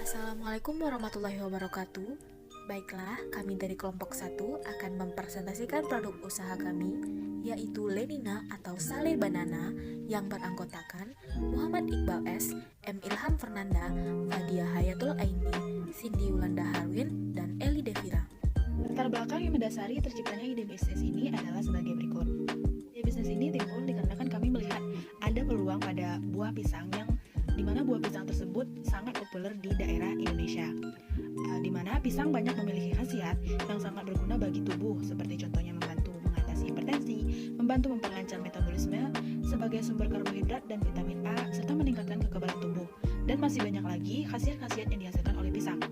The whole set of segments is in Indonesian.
Assalamualaikum warahmatullahi wabarakatuh. Baiklah, kami dari kelompok 1 akan mempresentasikan produk usaha kami, yaitu Lenina atau Sale Banana yang beranggotakan Muhammad Iqbal S, M. Ilham Fernanda, Fadia Hayatul Aini, Cindy Yulanda Harwin, dan Eli Devira. Latar belakang yang mendasari terciptanya ide bisnis ini adalah sebagai berikut. Ide bisnis ini timbul dikarenakan kami melihat ada peluang pada buah pisang yang dimana buah pisang tersebut sangat populer di daerah Indonesia, di mana pisang banyak memiliki khasiat yang sangat berguna bagi tubuh, seperti contohnya membantu mengatasi hipertensi, membantu memperlancar metabolisme sebagai sumber karbohidrat dan vitamin A, serta meningkatkan kekebalan tubuh. Dan masih banyak lagi khasiat-khasiat yang dihasilkan oleh pisang.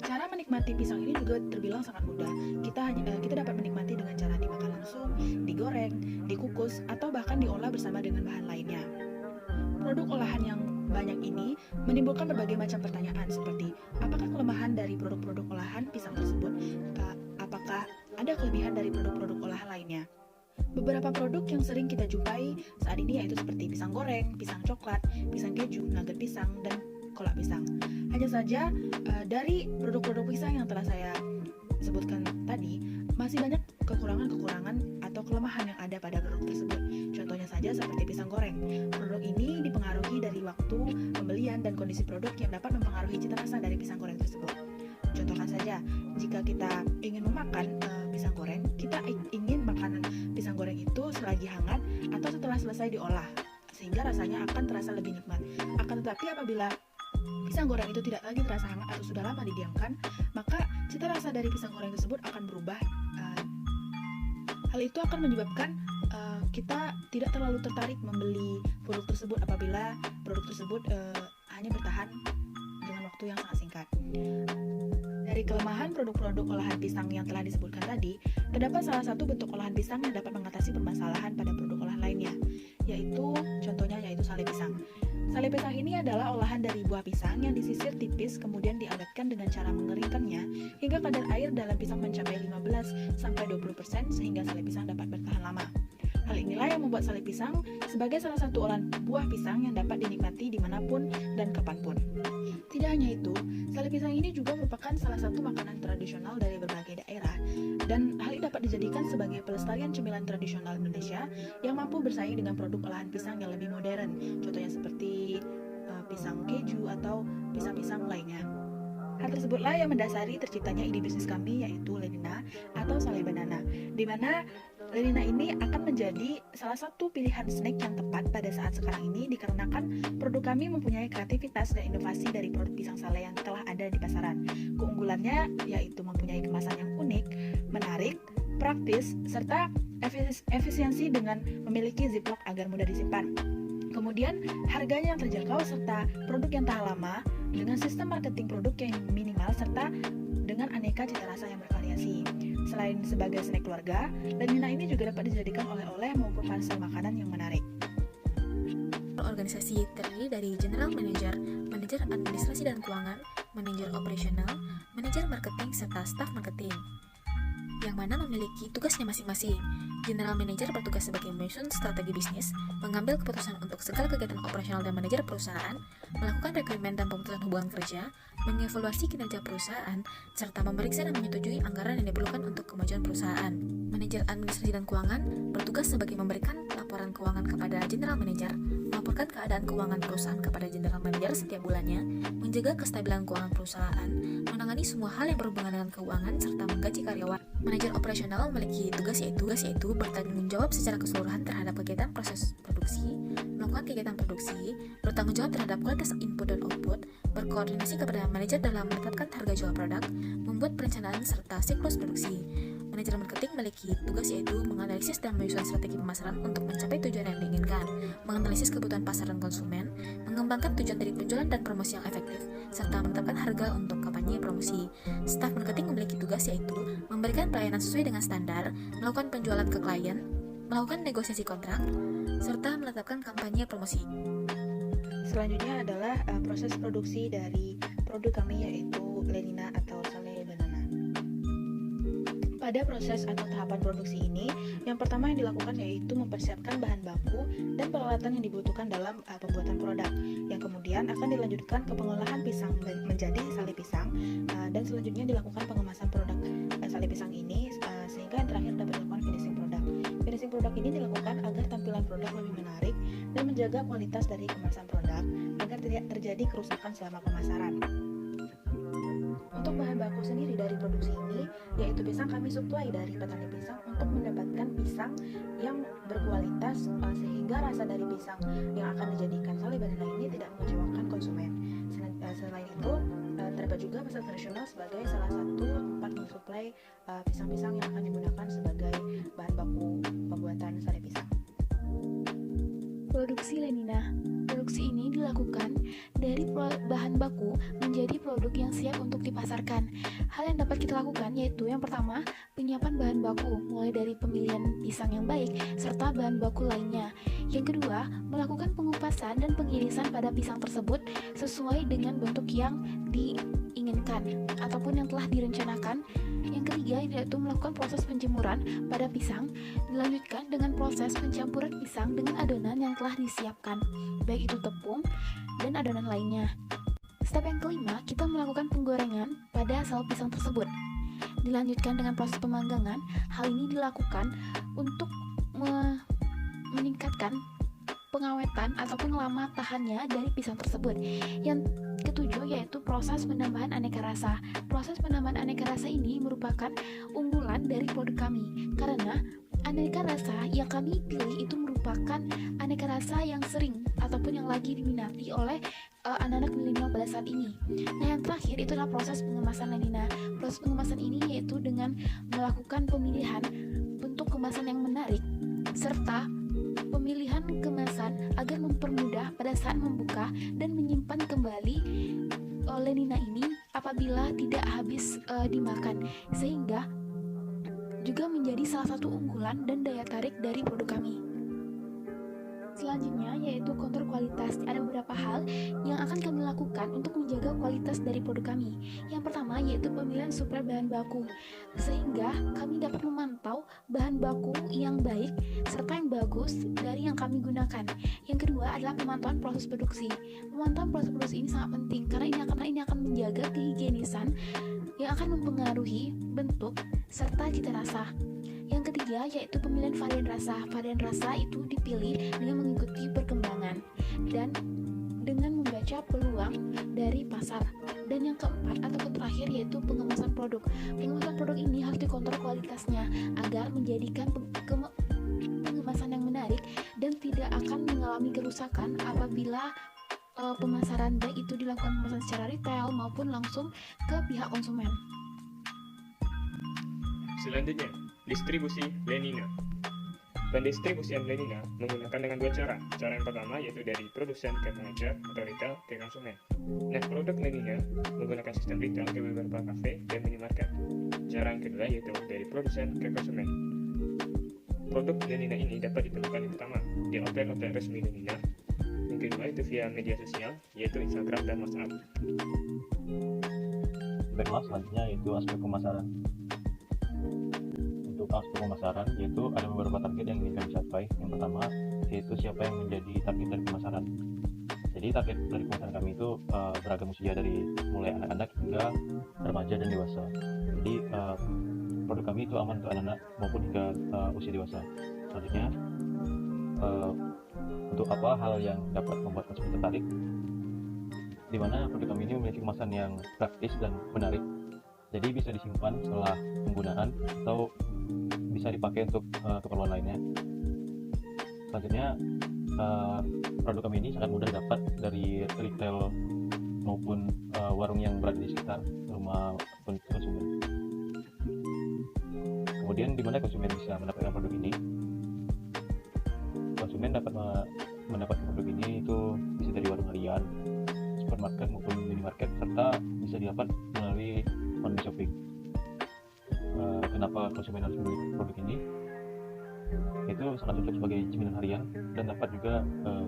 Cara menikmati pisang ini juga terbilang sangat mudah. Kita dapat menikmati dengan cara dimakan langsung, digoreng, dikukus, atau bahkan diolah bersama dengan bahan lainnya. Produk olahan yang banyak ini menimbulkan berbagai macam pertanyaan seperti apakah kelemahan dari produk-produk olahan pisang tersebut? Apakah ada kelebihan dari produk-produk olahan lainnya? Beberapa produk yang sering kita jumpai saat ini yaitu seperti pisang goreng, pisang coklat, pisang keju, nugget pisang, dan kolak pisang. Hanya saja dari produk-produk pisang yang telah saya sebutkan tadi, masih banyak kekurangan-kekurangan atau kelemahan yang ada pada produk tersebut. Contohnya saja seperti pisang goreng. Produk ini dipengaruhi dari waktu pembelian dan kondisi produk yang dapat mempengaruhi cita rasa dari pisang goreng tersebut. Contohkan saja, jika kita ingin memakan pisang goreng, kita ingin makanan pisang goreng itu selagi hangat atau setelah selesai diolah, sehingga rasanya akan terasa lebih nikmat. Akan tetapi apabila pisang goreng itu tidak lagi terasa hangat atau sudah lama didiamkan, maka cita rasa dari pisang goreng tersebut akan berubah. Hal itu akan menyebabkan kita tidak terlalu tertarik membeli produk tersebut apabila produk tersebut hanya bertahan dengan waktu yang sangat singkat. Dari kelemahan produk-produk olahan pisang yang telah disebutkan tadi, terdapat salah satu bentuk olahan pisang yang dapat mengatasi permasalahan pada produk olahan lainnya, yaitu sale pisang. Sale pisang ini adalah olahan dari buah pisang yang disisir tipis kemudian diawetkan dengan cara mengeringkannya hingga kadar air dalam pisang mencapai 15-20% sehingga sale pisang dapat bertahan lama. Hal inilah yang membuat sale pisang sebagai salah satu olahan buah pisang yang dapat dinikmati dimanapun dan kapanpun. Tidak hanya itu, sale pisang ini juga merupakan salah satu makanan tradisional dari berbagai daerah, dan hal ini dapat dijadikan sebagai pelestarian cemilan tradisional Indonesia yang mampu bersaing dengan produk olahan pisang yang lebih modern, contohnya seperti pisang keju atau pisang-pisang lainnya. Hal tersebutlah yang mendasari terciptanya ide bisnis kami, yaitu Lenina atau Sale Banana, di mana Lenina ini akan menjadi salah satu pilihan snack yang tepat pada saat sekarang ini dikarenakan produk kami mempunyai kreativitas dan inovasi dari produk pisang sale yang telah ada di pasaran. Keunggulannya yaitu mempunyai kemasan yang unik, menarik, praktis, serta efisiensi dengan memiliki ziplock agar mudah disimpan. Kemudian harganya yang terjangkau serta produk yang tahan lama dengan sistem marketing produk yang minimal serta dengan aneka cita rasa yang bervariasi. Selain sebagai snack keluarga, Lenina ini juga dapat dijadikan oleh-oleh maupun parsel makanan yang menarik. Organisasi terdiri dari General Manager, Manajer Administrasi dan Keuangan, Manajer Operasional, Manajer Marketing, serta Staf Marketing, yang mana memiliki tugasnya masing-masing. General Manager bertugas sebagai menyusun strategi bisnis, mengambil keputusan untuk segala kegiatan operasional dan manajer perusahaan, melakukan rekrutmen dan pemutusan hubungan kerja, mengevaluasi kinerja perusahaan, serta memeriksa dan menyetujui anggaran yang diperlukan untuk kemajuan perusahaan. Manajer Administrasi dan Keuangan bertugas sebagai memberikan laporan keuangan kepada General Manager, melaporkan keadaan keuangan perusahaan kepada General Manager setiap bulannya, menjaga kestabilan keuangan perusahaan, menangani semua hal yang berhubungan dengan keuangan, serta menggaji karyawan. Manajer operasional memiliki tugas yaitu bertanggung jawab secara keseluruhan terhadap kegiatan proses produksi, melakukan kegiatan produksi, bertanggung jawab terhadap kualitas input dan output, berkoordinasi kepada manajer dalam menetapkan harga jual produk, membuat perencanaan serta siklus produksi. Manajer marketing memiliki tugas yaitu menganalisis dan menyusun strategi pemasaran untuk mencapai tujuan yang diinginkan, menganalisis kebutuhan pasar dan konsumen, mengembangkan tujuan dari penjualan dan promosi yang efektif, serta menetapkan harga untuk kampanye promosi. Staf marketing memiliki tugas yaitu memberikan pelayanan sesuai dengan standar, melakukan penjualan ke klien, melakukan negosiasi kontrak, serta menetapkan kampanye promosi. Selanjutnya adalah proses produksi dari produk kami, yaitu Lenina atau Sale Banana. Pada proses atau tahapan produksi ini, yang pertama yang dilakukan yaitu mempersiapkan bahan baku dan peralatan yang dibutuhkan dalam pembuatan produk, yang kemudian akan dilanjutkan ke pengolahan pisang menjadi sale pisang, dan selanjutnya dilakukan pengemasan produk sale pisang ini, sehingga yang terakhir dapat dilakukan finishing produk. Finishing produk ini dilakukan agar tampilan produk lebih menarik dan menjaga kualitas dari kemasan produk agar tidak terjadi kerusakan selama pemasaran. Untuk bahan baku sendiri dari produksi ini, yaitu pisang, kami suplai dari petani pisang untuk mendapatkan pisang yang berkualitas, sehingga rasa dari pisang yang akan dijadikan sale banana ini tidak mengecewakan konsumen. Selain itu, terdapat juga pasar tradisional sebagai salah satu tempat mensuplai pisang-pisang yang akan digunakan sebagai bahan baku pembuatan sale pisang. Produksi Lenina. Produksi ini dilakukan dari bahan baku menjadi produk yang siap untuk dipasarkan. Hal yang dapat kita lakukan yaitu yang pertama, penyiapan bahan baku mulai dari pemilihan pisang yang baik serta bahan baku lainnya. Yang kedua, melakukan pengupasan dan pengirisan pada pisang tersebut sesuai dengan bentuk yang diinginkan ataupun yang telah direncanakan. Yang ketiga yaitu melakukan proses penjemuran pada pisang, dilanjutkan dengan proses pencampuran pisang dengan adonan yang telah disiapkan, baik itu tepung dan adonan lainnya. Step yang kelima, kita melakukan penggorengan pada sel pisang tersebut. Dilanjutkan dengan proses pemanggangan. Hal ini dilakukan untuk meningkatkan pengawetan ataupun lama tahannya dari pisang tersebut. Yang ketujuh yaitu proses penambahan aneka rasa. Proses penambahan aneka rasa ini merupakan unggulan dari produk kami karena aneka rasa yang kami pilih itu merupakan aneka rasa yang sering ataupun yang lagi diminati oleh anak-anak milenial pada saat ini. Nah, yang terakhir itu adalah proses pengemasan Lenina. Proses pengemasan ini yaitu dengan melakukan pemilihan bentuk kemasan yang menarik serta pemilihan kemasan agar mempermudah pada saat membuka dan menyimpan kembali Lenina ini apabila tidak habis dimakan, sehingga juga menjadi salah satu unggulan dan daya tarik dari produk kami. Selanjutnya yaitu kontrol kualitas. Ada beberapa hal yang akan kami lakukan untuk menjaga kualitas dari produk kami. Yang pertama yaitu pemilihan supplier bahan baku, sehingga kami dapat memantau bahan baku yang baik serta yang bagus dari yang kami gunakan. Yang kedua adalah pemantauan proses produksi. Pemantauan proses produksi ini sangat penting karena ini akan menjaga kehigienisan yang akan mempengaruhi bentuk serta cita rasa. Yang ketiga yaitu pemilihan varian rasa. Varian rasa itu dipilih dengan mengikuti perkembangan dan dengan membaca peluang dari pasar. Dan yang keempat atau terakhir yaitu pengemasan produk. Pengemasan produk ini harus dikontrol kualitasnya agar menjadikan pengemasan yang menarik dan tidak akan mengalami kerusakan apabila pemasaran baik itu dilakukan pemasaran secara retail maupun langsung ke pihak konsumen. Selanjutnya, distribusi Lenina. Pendistribusian Lenina menggunakan dengan dua cara. Cara yang pertama yaitu dari produsen ke pengecer atau retail ke konsumen. Nah, produk Lenina menggunakan sistem retail ke beberapa kafe dan minimarket. Cara yang kedua yaitu dari produsen ke konsumen. Produk Lenina ini dapat ditemukan yang pertama di outlet-outlet resmi Lenina. Yang kedua itu via media sosial yaitu Instagram dan WhatsApp. Baiklah, selanjutnya yaitu aspek pemasaran. Untuk aspek pemasaran yaitu ada beberapa target yang ingin kami capai. Yang pertama yaitu siapa yang menjadi target dari pemasaran. Jadi target dari pemasaran kami itu beragam usia dari mulai anak-anak hingga remaja dan dewasa. Jadi produk kami itu aman untuk anak-anak maupun hingga usia dewasa. Selanjutnya untuk apa hal yang dapat membuat konsumen tertarik, di mana produk kami ini memiliki kemasan yang praktis dan menarik. Jadi bisa disimpan setelah penggunaan atau bisa dipakai untuk keperluan lainnya. Selanjutnya produk kami ini sangat mudah didapat dari retail maupun warung yang berada di sekitar rumah konsumen. Kemudian di mana konsumen bisa mendapatkan produk ini? Konsumen dapat mendapatkan produk ini itu bisa dari warung harian, supermarket maupun minimarket, serta bisa didapat melalui online shopping. Kenapa konsumen harus membeli produk ini? Itu sangat cocok sebagai cemilan harian dan dapat juga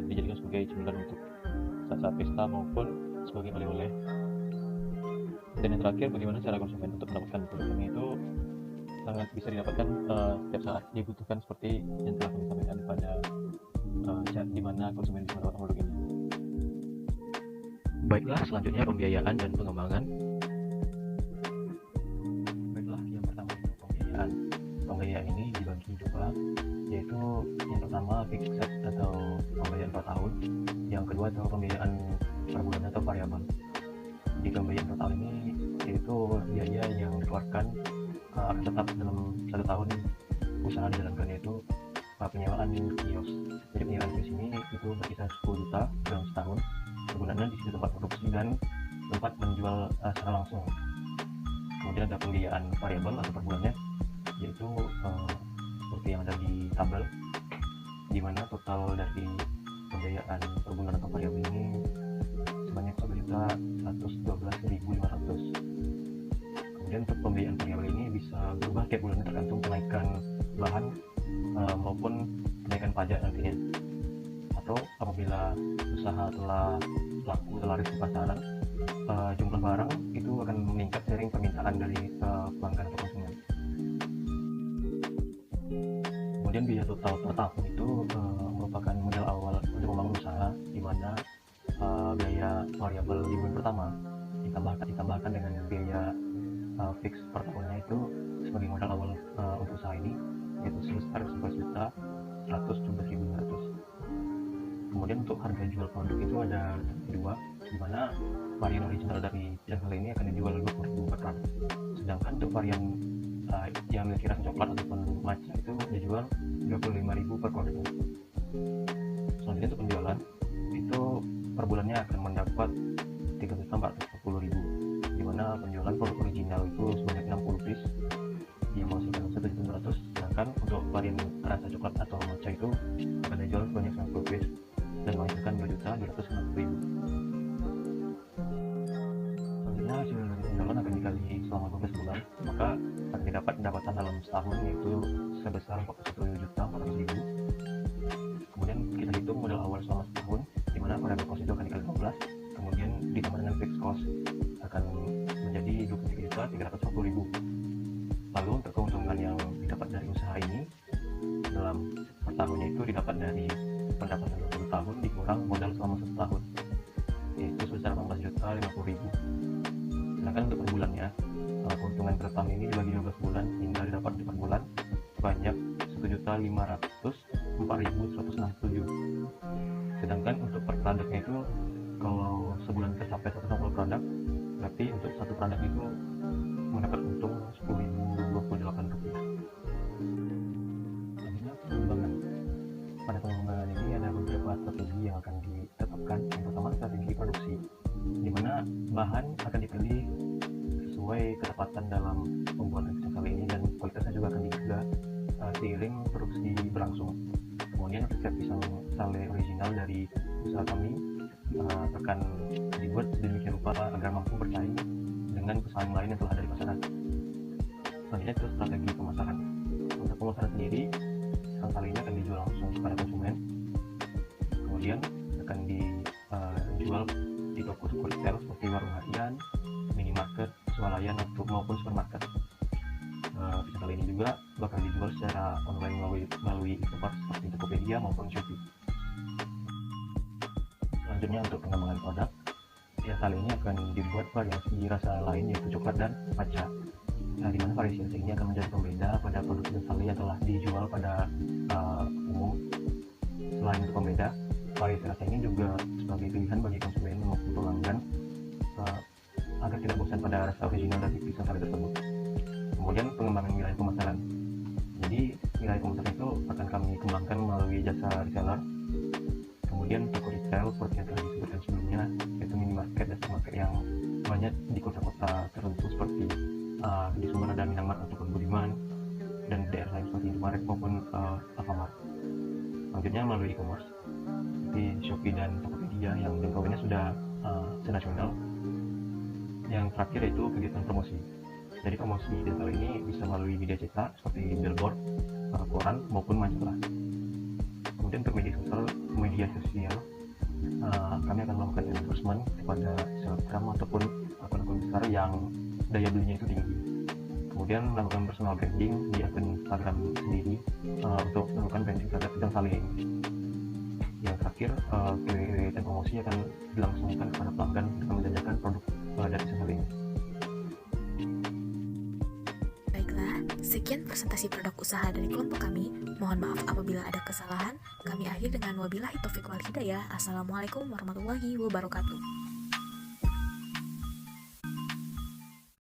dijadikan sebagai cemilan untuk saat-saat pesta maupun sebagai oleh-oleh. Dan yang terakhir, bagaimana cara konsumen untuk mendapatkan produk ini itu sangat bisa didapatkan setiap saat dibutuhkan, seperti yang telah kami sampaikan pada di mana konsumen bisa mendapatkan produk ini. Baiklah, selanjutnya pembiayaan dan pengembangan. Baiklah, yang pertama itu pembiayaan. Pembiayaan ini dibagi dua, yaitu yang pertama fixed atau pembiayaan per tahun, yang kedua atau pembiayaan per bulan atau variabel. Di pembiayaan total ini yaitu biaya yang dikeluarkan akan tetap dalam 1 tahun usaha dijalankan, yaitu penyewaan kios. Jadi penyewaan kios ini itu berkisar 10 juta dalam setahun, penggunaannya di situ tempat produksi dan tempat menjual secara langsung. Kemudian ada pembiayaan variabel atau per bulannya, yaitu seperti yang ada di tabel, di mana total dari pembiayaan per bulan atau variabel ini sebanyak 1.112.500. Kemudian untuk pembiayaan variabel ini bisa berubah tiap bulannya tergantung kenaikan bahan maupun kenaikan pajak nantinya, atau apabila usaha telah laku, telah laris di pasaran, jumlah barang itu akan meningkat seiring permintaan dari pelanggan atau konsumen. Kemudian biaya total per tahun itu merupakan modal awal untuk membangun usaha, di mana biaya variabel di bulan pertama ditambahkan dengan biaya fix per tahunnya itu sebagai modal awal untuk usaha ini, yaitu sebesar 11.117.500. Kemudian untuk harga jual produk itu ada dua, di mana varian original dari channel ini akan dijual 20.000 per gram, sedangkan untuk varian yang memiliki rasa coklat ataupun matcha itu dijual 25.000 per produk. Selanjutnya untuk penjualan itu per bulannya akan mendapat 3.440.000, di mana penjualan produk original itu sebanyak 60 piece yang menghasilkan 1.200, sedangkan untuk varian rasa coklat atau matcha itu akan dijual sebanyak 90 piece dan menghasilkan 2.250.000. Selanjutnya hasil dari penjualan akan dikali selama 12 bulan, maka akan didapat pendapatan dalam setahun yaitu sebesar 41.400.000. Kemudian kita hitung modal awal selama setahun, di mana variable cost itu akan dikali 12, kemudian ditambah dengan fixed cost akan menjadi 23.340.000. Lalu untuk keuntungan yang didapat dari usaha ini dalam per tahunnya itu didapat dari pendapatan 20 tahun dikurang modal selama 1 tahun, yaitu sebesar 18.050.000. Sedangkan untuk per bulannya, keuntungan per tahun ini dibagi 12 bulan hingga didapat di per bulan sebanyak 1.504.167. Sedangkan untuk per produknya itu, kalau sebulan tercapai 160 produk, berarti untuk satu produk itu mendapat untung 10.028 rupiah. Selanjutnya pengembangan. Pada pengembangan ini ada beberapa strategi yang akan ditetapkan. Yang pertama, strategi produksi, di mana bahan akan dipilih sesuai ketepatan dalam pembuatan pisang sale ini, dan kualitasnya juga akan dijaga seiring produksi berlangsung. Kemudian resep pisang sale original dari usaha kami akan dibuat sedemikian rupa agar mampu bersaing dengan pesaing lain yang telah ada di pasaran. Selanjutnya itu strategi pemasaran. Untuk pemasaran sendiri, pisang sale ini akan dijual langsung kepada konsumen, kemudian akan dijual di toko retail seperti warung harian, minimarket, swalayan maupun supermarket. Pisang sale ini juga bakal dijual secara online melalui e-commerce seperti Tokopedia maupun Shopee. Selanjutnya untuk pengembangan produk, pisang sale ini akan dibuat variasi rasa lain yaitu coklat dan matcha. Di mana variasi rasa ini akan menjadi pembeda pada produk pisang sale yang telah dijual pada umum. Selain untuk pembeda, variasi rasa ini juga sebagai pilihan bagi konsumen maupun pelanggan agar tidak bosan pada rasa original dari pisang sale tersebut. Kemudian pengembangan wilayah pemasaran. Jadi wilayah pemasaran itu akan kami kembangkan melalui jasa reseller, kemudian toko retail seperti yang telah disebutkan sebelumnya, yaitu minimarket dan supermarket yang banyak di kota-kota tertentu seperti di Sumber ada Minamart ataupun Budiman, dan daerah lain seperti Indomaret maupun Alfamart. Selanjutnya melalui e-commerce seperti Shopee dan Tokopedia yang jangkauannya sudah senasional. Yang terakhir yaitu kegiatan promosi. Jadi promosi digital ini bisa melalui media cetak seperti billboard, koran maupun majalah. Kemudian untuk media sosial, kami akan melakukan endorsement kepada selebgram ataupun akun-akun besar yang daya belinya itu tinggi. Kemudian melakukan personal branding di akun Instagram sendiri untuk melakukan branding terhadap bidang kalian. Yang terakhir, giveaway dan promosi akan dilangsungkan kepada pelanggan dengan menjajakan produk dari usaha kalian. Baiklah, sekian presentasi produk usaha dari kelompok kami. Mohon maaf apabila ada kesalahan. Kami akhiri dengan wabillahi taufiq wal hidayah. Assalamualaikum warahmatullahi wabarakatuh.